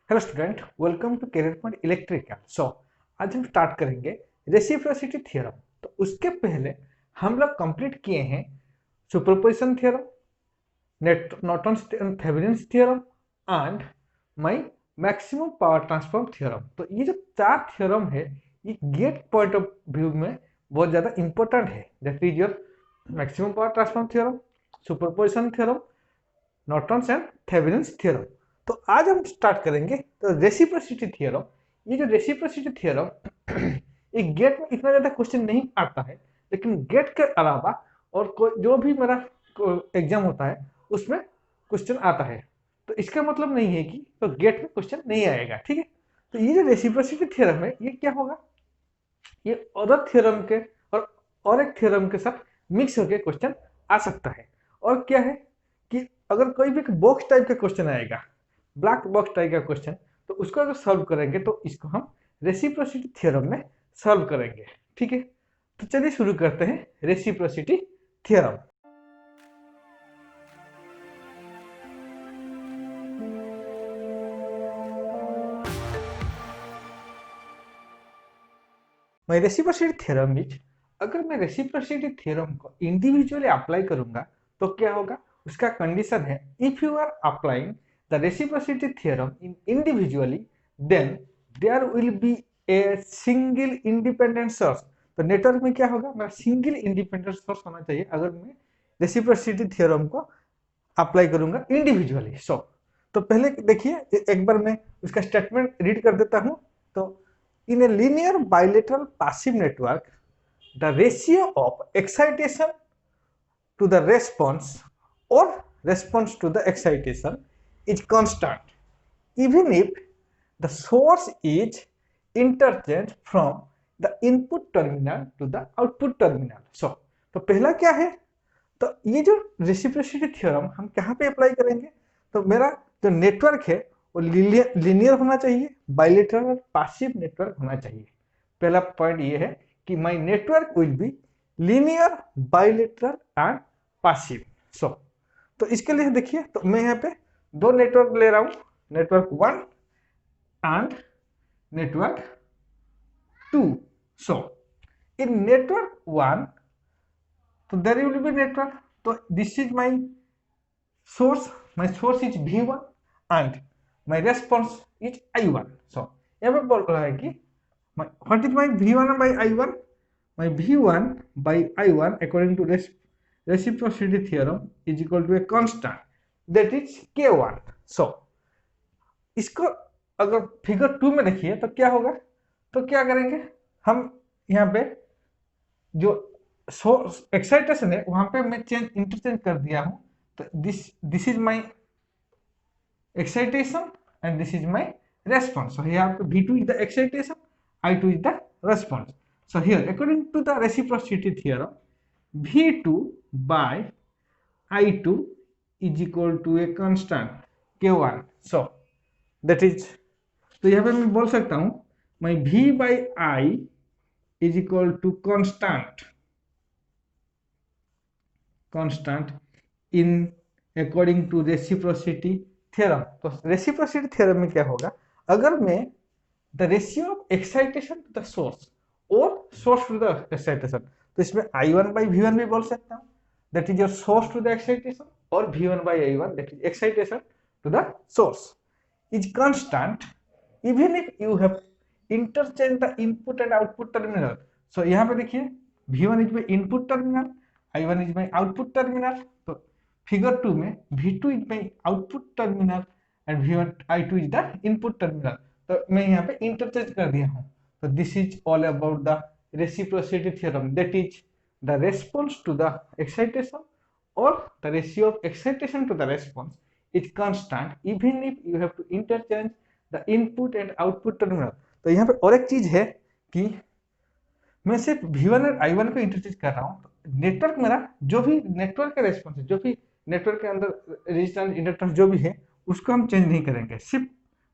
Hello student, welcome to Career Point electrical. आज हम start करेंगे रेसिप्रोसिटी थ्योरम। तो उसके पहले हम लोग कंप्लीट किए हैं superposition theorem, Norton's Thevenin's theorem and my maximum power transfer theorem. तो ये जो चार थ्योरम है ये गेट पॉइंट ऑफ व्यू में बहुत ज्यादा इंपॉर्टेंट है। That is your maximum power transfer theorem, superposition theorem, Norton's and Thevenin's theorem. तो आज हम स्टार्ट करेंगे तो रेसिप्रोसिटी थ्योरम। ये जो रेसिप्रोसिटी थ्योरम ये गेट में इतना ज्यादा क्वेश्चन नहीं आता है, लेकिन गेट के अलावा और कोई जो भी मेरा एग्जाम होता है उसमें क्वेश्चन आता है। तो इसका मतलब नहीं है कि तो गेट में क्वेश्चन नहीं आएगा, ठीक है। तो ये जो रेसिप्रोसिटी थ्योरम है ये क्या होगा, ये अदर थ्योरम के और एक थ्योरम के साथ मिक्स होकर क्वेश्चन आ सकता है। और क्या है कि अगर कोई भी बॉक्स टाइप का क्वेश्चन आएगा, ब्लैक बॉक्स टाइप का क्वेश्चन, तो उसको अगर सॉल्व करेंगे तो इसको हम रेसिप्रोसिटी थ्योरम में सॉल्व करेंगे, ठीक है। तो चलिए शुरू करते हैं रेसिप्रोसिटी थ्योरम। मैं रेसिप्रोसिटी थ्योरम इज, अगर मैं रेसिप्रोसिटी थ्योरम को इंडिविजुअली अप्लाई करूंगा तो क्या होगा, उसका कंडीशन है if you are applying the reciprocity theorem in individually then there will be a single independent source. तो नेटवर्क में क्या होगा, मेरा सिंगल इंडिपेंडेंट सोर्स होना चाहिए अगर मैं रेसिप्रोसिटी थ्योरम को अप्लाई करूंगा इंडिविजुअली। तो पहले देखिए एक बार मैं उसका स्टेटमेंट रीड कर देता हूं। तो in a linear bilateral passive network, the ratio of excitation to the response or response to the excitation is constant, even if the source is interchanged from the input terminal to the output terminal. तो पहला क्या है, तो ये जो reciprocity theorem हम कहाँ पे अप्लाई करेंगे, तो मेरा जो नेटवर्क है वो लीनियर होना चाहिए, बाइलेटरल और पासिव नेटवर्क होना चाहिए। पहला पॉइंट ये है कि my network will be linear, bilateral and passive. तो इसके लिए देखिए, तो मैं यहाँ पे दो नेटवर्क ले रहा हूँ, network 1 and network 2। In network 1, तो देयर विल बी नेटवर्क, तो this is my source is V1 and my response is I1. So यहाँ पे बोल रहा है कि what is my V1 by I1? My V1 by I1 according to reciprocity theorem is equal to a constant that is K1. So इसको अगर figure 2 में देखिए तो क्या होगा, तो क्या करेंगे हम यहाँ पे जो सोर्स एक्साइटेशन है वहां पे मैं इंटरचेंज कर दिया हूं। तो this is my excitation and this is my response. So here V2 is the excitation, I2 is the response. So here according to the reciprocity theorem, V2 by I2 is equal to a constant K1. So that is, तो यहाँ पे मैं बोल सकता हूँ my V by I is equal to constant in according to reciprocity theorem. तो reciprocity theorem में क्या होगा, अगर मैं the ratio of excitation to the source और सोर्स टू द एक्साइटेशन, तो इसमें I1 by V1 भी बोल सकता हूँ, that is your source to the excitation, और V1 by I1 that is excitation to the source is constant even if you have interchange the input and output terminal. So यहाँ पे देखिए V1 is my input terminal, I1 is my output terminal. तो figure 2 में V2 is my output terminal and V1 I2 is the input terminal. तो मैं यहाँ पे interchange कर दिया हूँ। तो this is all about the reciprocity theorem, that is the response to the excitation और the ratio of excitation to the response is constant even if you have to interchange the input and output terminal. तो यहाँ पे और एक चीज है कि मैं सिर्फ V1 और I1 को इंटरचेंज कर रहा हूँ। नेटवर्क मेरा जो भी नेटवर्क का रेस्पॉन्स है, जो भी नेटवर्क के अंदर रेजिस्टेंस इंडक्टेंस जो भी है उसको हम चेंज नहीं करेंगे, सिर्फ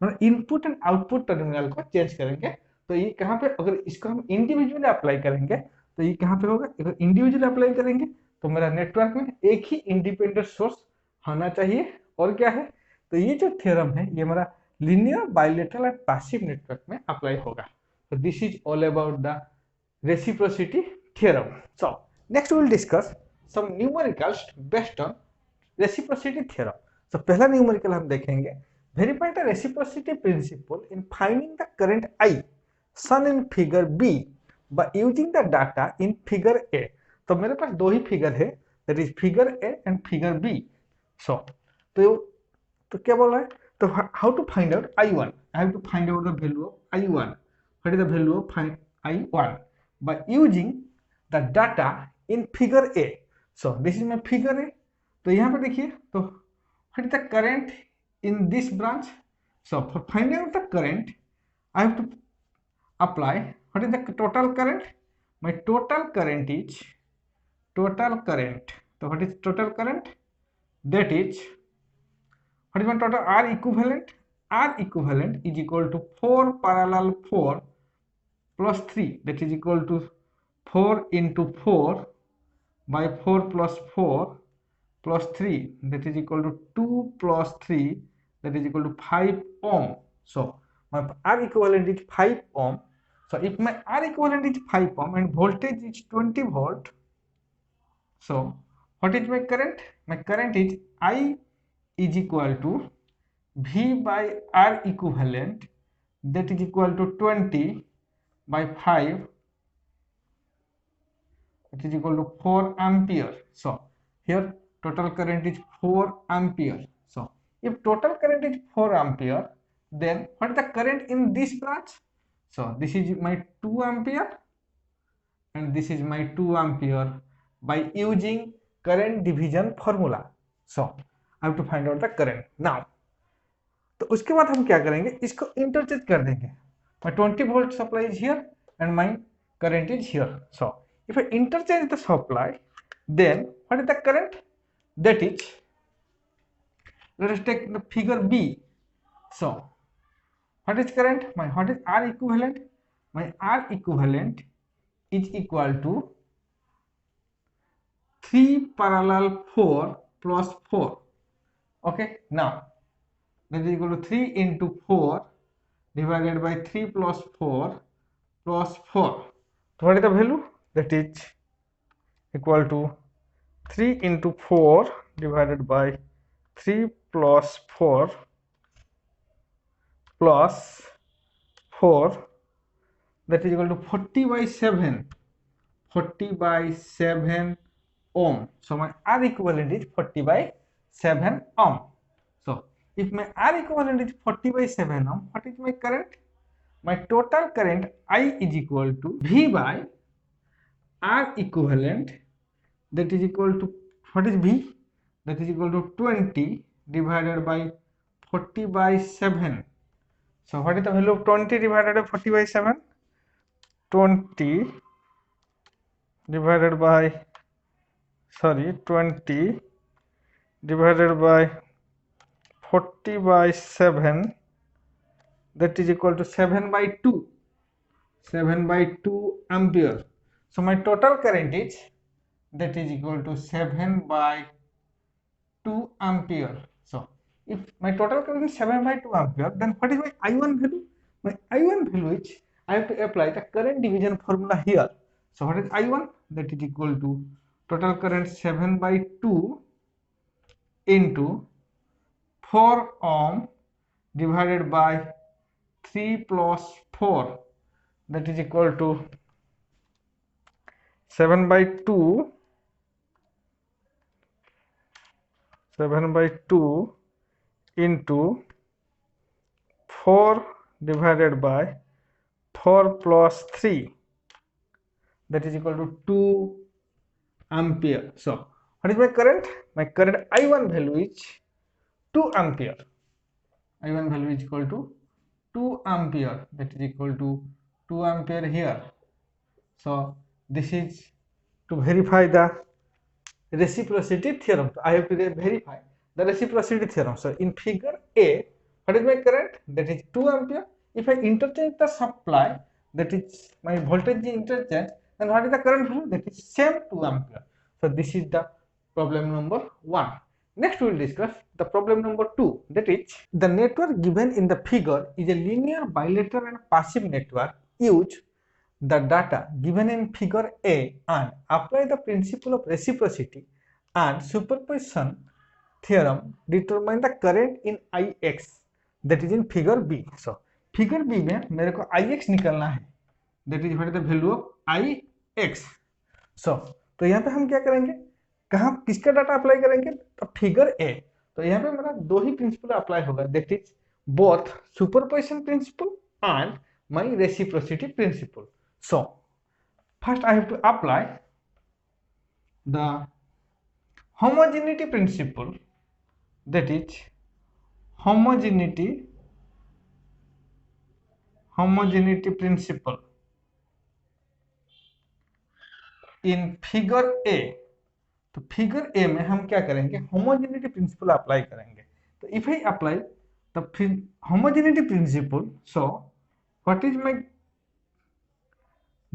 मतलब इनपुट एंड आउटपुट टर्मिनल को चेंज करेंगे। तो ये कहाँ पे, अगर इसको हम इंडिविजुअली अप्लाई करेंगे तो ये कहाँ पे होगा, अगर इंडिविजुअली अप्लाई करेंगे तो मेरा नेटवर्क में एक ही इंडिपेंडेंट सोर्स होना चाहिए। और क्या है, तो ये जो थ्योरम है ये मेरा linear, bilateral and passive network में अप्लाई होगा. So this is all about the reciprocity theorem. So next we will discuss some numericals based on reciprocity theorem. So पहला न्यूमेरिकल हम देखेंगे, verify the reciprocity principle in finding the current I shown in figure B by using the data in figure A. तो मेरे पास दो ही figure है, that is figure A and figure B. So तो क्या बोल रहा है, तो how to find out I1? I have to find out the value of I1. What is the value of I1? By using the data in figure A. So this is my figure A. तो यहाँ पे देखिए, तो what is the current in this branch? So for finding out the current, I have to apply what is the total current. My total current is total current. So what is total current? That is, what is my total R equivalent? R equivalent is equal to 4 parallel 4 plus 3, that is equal to 4 into 4 by 4 plus 4 plus 3, that is equal to 2 plus 3, that is equal to 5 ohm. So my R equivalent is 5 ohm. So if my R equivalent is 5 ohm and voltage is 20 volt, so what is my current? My current is I is equal to V by R equivalent, that is equal to 20 by 5, that is equal to 4 ampere. So here total current is 4 ampere. So if total current is 4 ampere, then what is the current in this branch? So this is my 2 ampere and this is my 2 ampere by using current division formula. So I have to find out the current. Now तो उसके बाद हम क्या करेंगे, इसको interchange कर देंगे. My 20 volt supply is here and my current is here. So if I interchange the supply, then what is the current? That is, let us take the figure B. So what is current? What is R equivalent? My R equivalent is equal to 3 parallel 4 plus 4. Okay, now that is equal to 3 into 4 divided by 3 plus 4 plus 4. So what is the value? That is equal to 3 into 4 divided by 3 plus 4 plus 4, that is equal to 40 by 7. 40 by 7 ohm. So my R equivalent is 40 by 7 ohm. So if my R equivalent is 40 by 7 ohm, what is my current? My total current I is equal to V by R equivalent, that is equal to, what is V? That is equal to 20 divided by 40 by 7. So what is the value of 20 divided by 40 by 7? 20 divided by 20 divided by 40 by 7, that is equal to 7 by 2. 7 by 2 ampere. So my total current is, that is equal to 7 by 2 ampere. So if my total current is 7 by 2 ampere, then what is my I1 value? My I1 value is, I have to apply the current division formula here. So what is I1? That is equal to total current 7 by 2 into 4 ohm divided by 3 plus 4, that is equal to 7 by 2 into 4 divided by 4 plus 3, that is equal to 2 ampere. So what is my current? My current I1 value is 2 ampere. I1 value is equal to 2 ampere, that is equal to 2 ampere here. So this is to verify the reciprocity theorem. So I have to verify the reciprocity theorem. So in figure A, what is my current? That is 2 ampere. If I interchange the supply, that is my voltage interchange, then what is the current value? That is same 2 ampere. So this is the problem number 1. Next we will discuss the problem number 2, that is the network given in the figure is a linear bilateral and passive network. Use the data given in figure A and apply the principle of reciprocity and superposition theorem. Determine the current in Ix, that is in figure B. So figure B में मेरे को Ix निकलना है, that is what is the value of Ix. So तो यहाँ पे हम क्या करेंगे, कहाँ किसका डाटा अप्लाई करेंगे, तो फिगर ए. तो यहाँ पे मेरा दो ही प्रिंसिपल अप्लाई होगा, that is both superposition principle and my reciprocity principle. So first I have to apply the homogeneity principle, that is homogeneity principle in figure A. तो फिगर ए में हम क्या करेंगे, होमोजेनिटी प्रिंसिपल अप्लाई करेंगे. तो if I apply the homogeneity principle, so what is my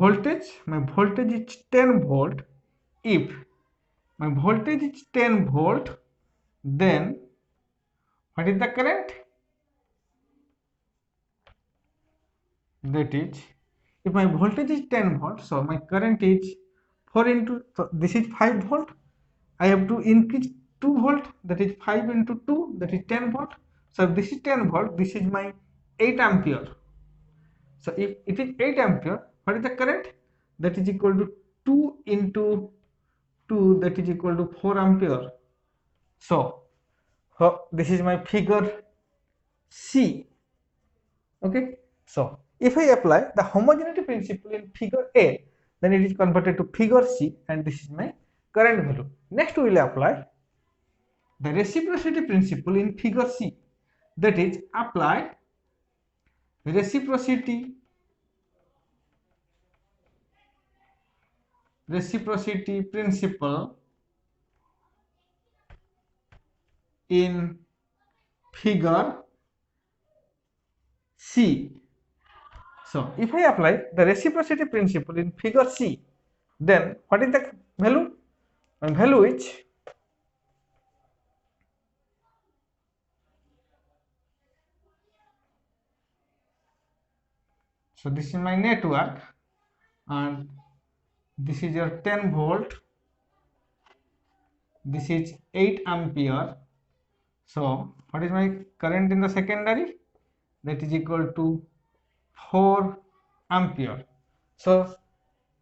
voltage? My voltage is 10 volt. If my voltage is 10 volt, then what is the current? That is, if my voltage is 10 volt, so my current is 4 into, so this is 5 volt. I have to increase 2 volt, that is 5 into 2, that is 10 volt. So if this is 10 volt, this is my 8 ampere. So if it is 8 ampere, what is the current? That is equal to 2 into 2, that is equal to 4 ampere. So this is my figure C. Okay. So if I apply the homogeneity principle in figure A, then it is converted to figure C, and this is my current value. Next we will apply the reciprocity principle in figure C, that is apply reciprocity principle in figure C. So if I apply the reciprocity principle in figure C, then what is the value? My value is so this is my network, and this is your 10 volt, this is 8 ampere. So what is my current in the secondary? That is equal to 4 ampere. So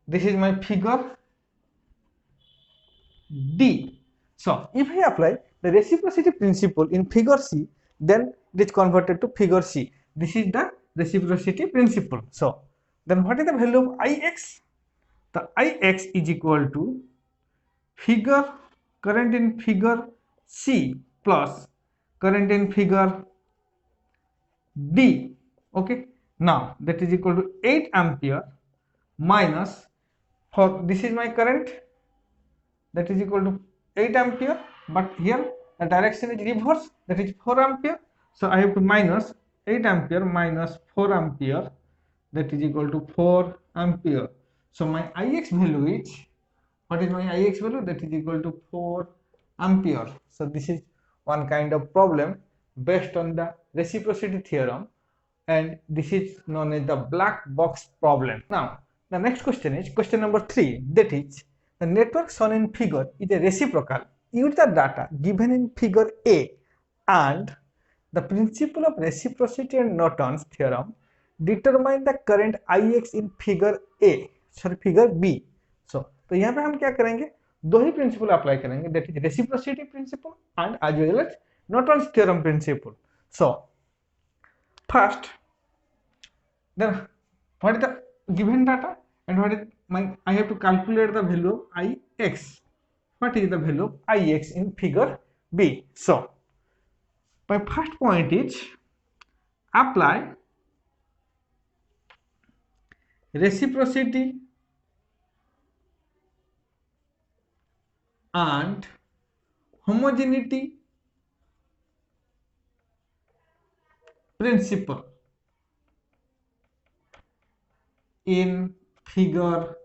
this is my figure D. So if I apply the reciprocity principle in figure C, then it is converted to figure C. This is the reciprocity principle. So then what is the value of Ix? The Ix is equal to figure current in figure C plus current in figure D. Okay. Now that is equal to 8 ampere minus, for this is my current, that is equal to 8 ampere, but here the direction is reverse, that is 4 ampere. So I have to minus 8 ampere minus 4 ampere, that is equal to 4 ampere. So my Ix value is, what is my Ix value? That is equal to 4 ampere. So this is one kind of problem based on the reciprocity theorem, and this is known as the black box problem. Now the next question is question number 3, that is the network shown in figure is a reciprocal. Use the data given in figure A and the principle of reciprocity and Norton's theorem. Determine the current Ix in figure A, sorry figure B. So तो यहाँ पे हम क्या करेंगे, दो ही principle apply करेंगे, that is reciprocity principle and as well as Norton's theorem principle. So first, then what is the given data and what is my, I have to calculate the value of Ix. What is the value of Ix in figure B? So my first point is apply reciprocity and homogeneity principle in figure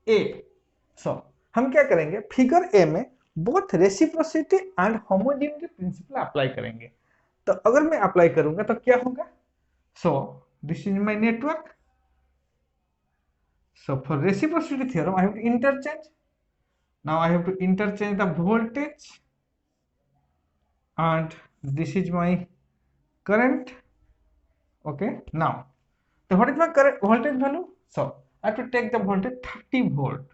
A. So हम क्या करेंगे, figure A में both reciprocity and homogeneity principle apply करेंगे। तो अगर मैं apply करूंगा तो क्या होगा, सो this is my network, so for reciprocity theorem I have to interchange, now I have to interchange the voltage and this is my current. Okay, now so what is my current voltage value, so I have to take the voltage 30 volt.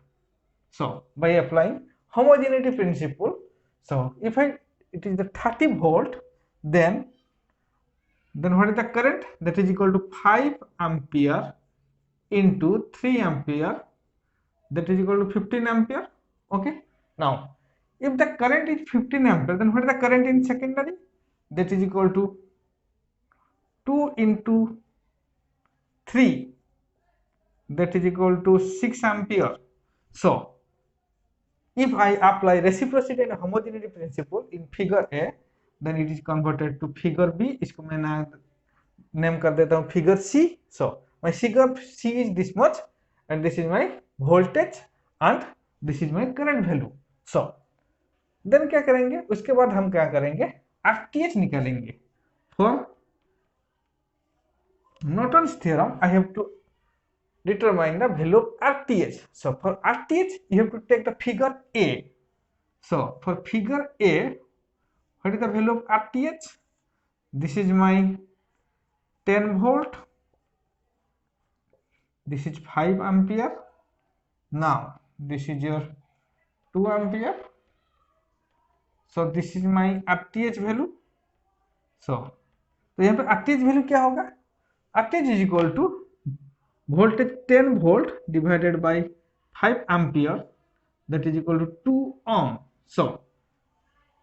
So by applying homogeneity principle, so if it is the 30 volt, then what is the current, that is equal to 5 ampere into 3 ampere, that is equal to 15 ampere. Okay, now if the current is 15 ampere, then what is the current in secondary, that is equal to 2 into 3, that is equal to 6 ampere. So if I apply reciprocity and homogeneity principle in figure A, then it is converted to figure B, इसको मैं name कर देता हूँ figure C. So my figure C is this much and this is my voltage and this is my current value. So then क्या करेंगे, उसके बाद हम क्या करेंगे, RTH निकालेंगे. For Norton's theorem I have to determine the value of RTH. So for RTH you have to take the figure A. So for figure A, what is the value of RTH? This is my 10 volt, this is 5 ampere, now this is your 2 ampere. So this is my RTH value. So यहाँ पे RTH value क्या होगा, RTH is equal to voltage 10 volt divided by 5 ampere, that is equal to 2 ohm. So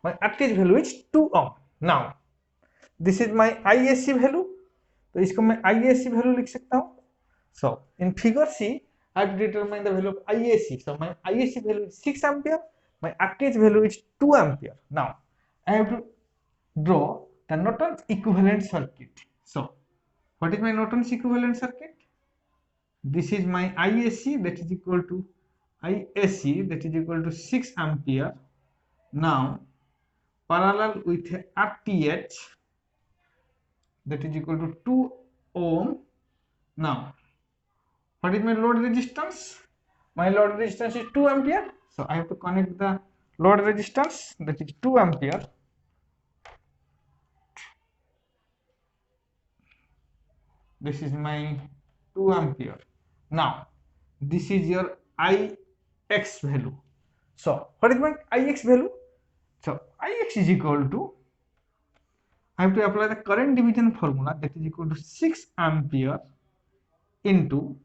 my RTH value is 2 ohm. Now this is my ISC value, तो इसको मैं ISC value लिख सकता हूँ. So in figure C I have to determine the value of ISC. So my ISC value is 6 ampere, my RTH value is 2 ampere. Now I have to draw the Norton's equivalent circuit. So what is my Norton's equivalent circuit? This is my ISC, that is equal to ISC, that is equal to 6 ampere. Now parallel with RTH, that is equal to 2 ohm. Now what is my load resistance? My load resistance is 2 ampere. So I have to connect the load resistance, that is 2 ampere. This is my 2 ampere. Now this is your IX value. So what is my IX value? So IX is equal to, I have to apply the current division formula, that is equal to 6 ampere into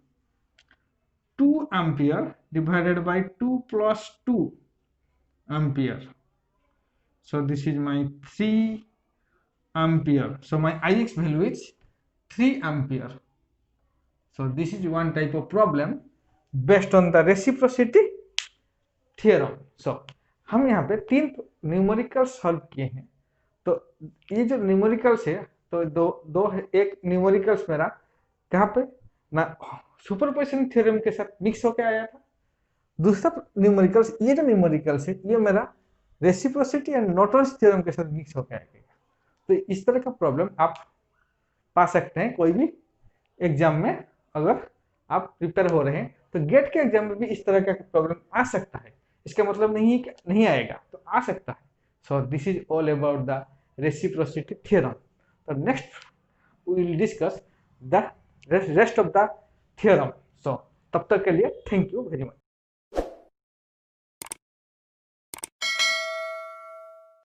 2 ampere divided by 2 plus 2 ampere. So this is my 3 ampere. So my IX value is 3 ampere. So this is one type of problem based on the reciprocity theorem. So हम यहाँ पे 3 numerical solve किए हैं. तो ये जो numericals है, तो दो है, एक न्यूमेरिकल्स मेरा कहाँ पे ना सुपरपोजिशन थ्योरम के साथ मिक्स होकर आया था. दूसरा न्यूमेरिकल्स, ये जो न्यूमेरिकल्स है ये मेरा रेसिप्रोसिटी एंड नॉर्टन्स थ्योरम के साथ मिक्स होकर आएगा. तो इस तरह का प्रॉब्लम आप पा सकते हैं कोई भी एग्जाम में. अगर आप प्रिपेयर हो रहे हैं तो गेट के एग्जाम में भी इस तरह का प्रॉब्लम आ सकता है. इसका मतलब नहीं है कि नहीं आएगा, तो आ सकता है. So this is all about the reciprocity theorem. तो next we will discuss the rest of the theorem. So तब तक के लिए थैंक यू वेरी मच.